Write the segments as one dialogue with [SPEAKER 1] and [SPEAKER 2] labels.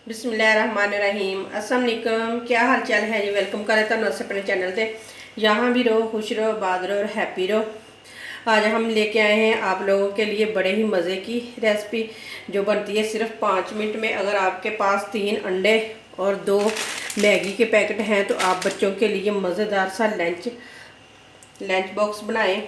[SPEAKER 1] बिस्मिल्लाहिर्रहमानिर्रहीम। अस्सलाम वालेकुम। क्या हाल चाल है जी? वेलकम करे तुम अस अपने चैनल पे। यहाँ भी रहो, खुश रहो, आबाद रहो और हैप्पी रहो। आज हम लेके आए हैं आप लोगों के लिए बड़े ही मज़े की रेसिपी जो बनती है सिर्फ 5 मिनट में। अगर आपके पास 3 अंडे और 2 मैगी के पैकेट हैं तो आप बच्चों के लिए मज़ेदार सा लंच बॉक्स बनाएं।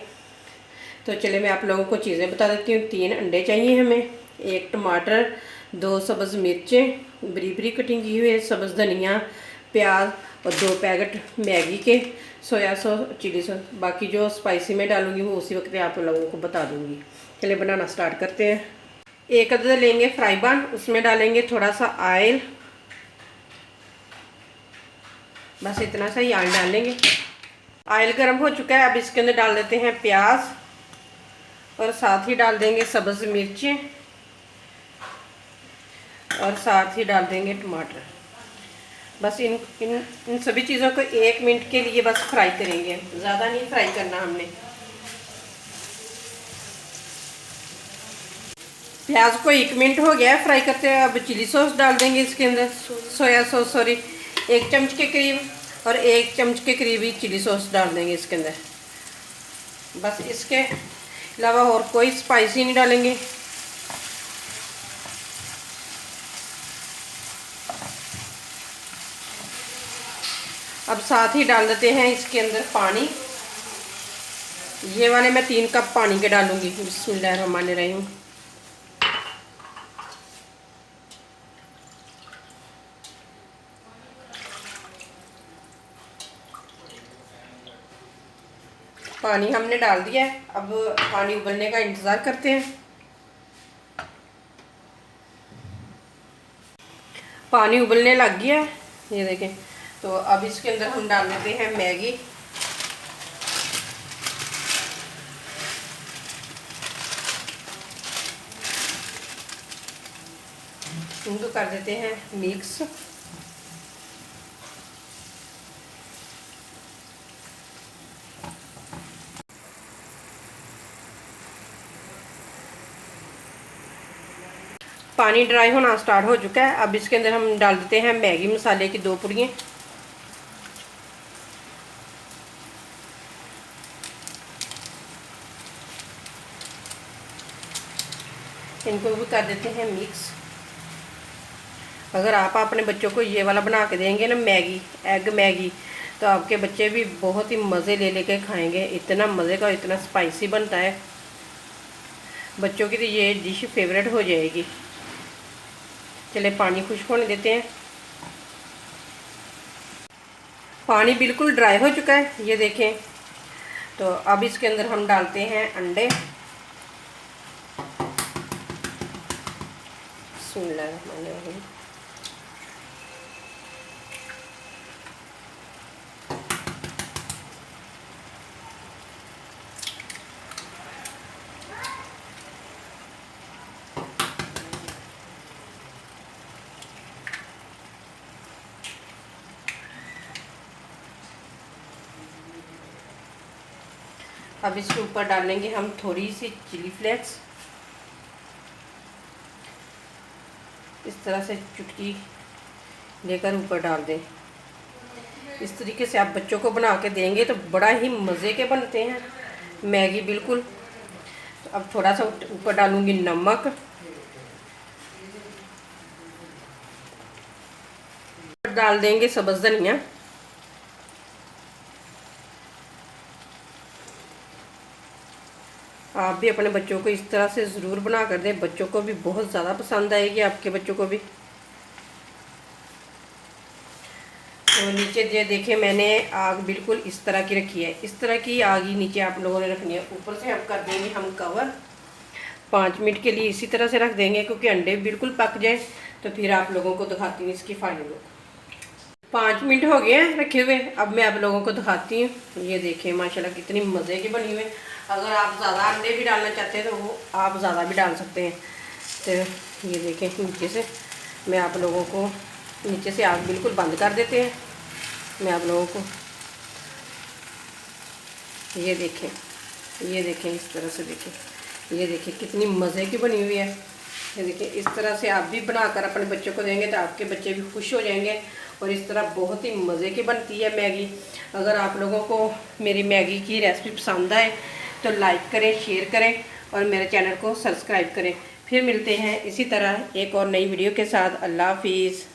[SPEAKER 1] तो चले मैं आप लोगों को चीज़ें बता देती हूँ। 3 अंडे चाहिए हमें, 1 टमाटर, 2 सब्ज़ मिर्चें बरी बरी कटिंग की हुई, सब्ज़ धनिया, प्याज और 2 पैकेट मैगी के, सोया सॉस, चिली सॉस। बाकी जो स्पाइसी में डालूंगी वो उसी वक्त आप लोगों को बता दूंगी। चलिए बनाना स्टार्ट करते हैं। एक अदद लेंगे फ्राई पैन, उसमें डालेंगे थोड़ा सा ऑयल, बस इतना सा ही ऑयल डालेंगे। ऑयल गर्म हो चुका है, अब इसके अंदर डाल देते हैं प्याज और साथ ही डाल देंगे सब्ज़ मिर्चें और साथ ही डाल देंगे टमाटर। बस इन इन इन सभी चीज़ों को 1 मिनट के लिए बस फ्राई करेंगे, ज़्यादा नहीं फ्राई करना हमने। प्याज को 1 मिनट हो गया है फ्राई करते हैं। अब चिली सॉस डाल देंगे इसके अंदर, सोया सॉस सॉरी, 1 चम्मच के करीब, और 1 चम्मच के करीब ही चिली सॉस डाल देंगे इसके अंदर। बस इसके अलावा और कोई स्पाइसी नहीं डालेंगे। अब साथ ही डाल देते हैं इसके अंदर पानी। ये वाले मैं 3 कप पानी के डालूंगी। बिस्मिल्लाहिर्रहमानिर्रहीम। पानी हमने डाल दिया है, अब पानी उबलने का इंतज़ार करते हैं। पानी उबलने लग गया है, ये देखें। तो अब इसके अंदर हम डाल देते हैं मैगी। इनको कर देते हैं मिक्स। पानी ड्राई होना स्टार्ट हो चुका है, अब इसके अंदर हम डाल देते हैं मैगी मसाले की 2 पुड़ियाँ। इनको भी कर देते हैं मिक्स। अगर आप अपने बच्चों को ये वाला बना के देंगे ना, मैगी, एग मैगी, तो आपके बच्चे भी बहुत ही मज़े ले लेके खाएंगे। इतना मज़े का, इतना स्पाइसी बनता है, बच्चों की तो ये डिश फेवरेट हो जाएगी। चले पानी खुश्क होने देते हैं। पानी बिल्कुल ड्राई हो चुका है, ये देखें। तो अब इसके अंदर हम डालते हैं अंडे। बिस्मिल्लाहिर्रहमानिर्रहीम। अब इसके ऊपर डालेंगे हम थोड़ी सी चिली फ्लेक्स। इस तरह से चुटकी लेकर ऊपर डाल दें। इस तरीके से आप बच्चों को बना के देंगे तो बड़ा ही मज़े के बनते हैं मैगी, बिल्कुल। तो अब थोड़ा सा ऊपर डालूंगी नमक, डाल देंगे सब्ज़ धनिया, आप भी अपने बच्चों को इस तरह से ज़रूर बना कर दें, बच्चों को भी बहुत ज़्यादा पसंद आएगी, आपके बच्चों को भी। तो नीचे ये देखें, मैंने आग बिल्कुल इस तरह की रखी है। इस तरह की आग ही नीचे आप लोगों ने रखनी है। ऊपर से हम कर देंगे हम कवर। 5 मिनट के लिए इसी तरह से रख देंगे, क्योंकि अंडे बिल्कुल पक जाए। तो फिर आप लोगों को दिखाती हूँ इसकी फाइनल लुक। 5 मिनट हो गए हैं रखे हुए, अब मैं आप लोगों को दिखाती हूँ। ये देखें माशाल्लाह कितनी मज़े की बनी हुई है। अगर आप ज़्यादा अंडे भी डालना चाहते हैं तो वो आप ज़्यादा भी डाल सकते हैं। तो ये देखें नीचे से, मैं आप लोगों को नीचे से आग बिल्कुल बंद कर देते हैं। मैं आप लोगों को ये देखें, ये देखें, इस तरह से देखें, ये देखें कितनी मज़े की बनी हुई है। ये देखिए, इस तरह से आप भी बनाकर अपने बच्चों को देंगे तो आपके बच्चे भी खुश हो जाएंगे। और इस तरह बहुत ही मज़े की बनती है मैगी। अगर आप लोगों को मेरी मैगी की रेसिपी पसंद आए तो लाइक करें, शेयर करें और मेरे चैनल को सब्सक्राइब करें। फिर मिलते हैं इसी तरह एक और नई वीडियो के साथ। अल्लाह हाफिज़।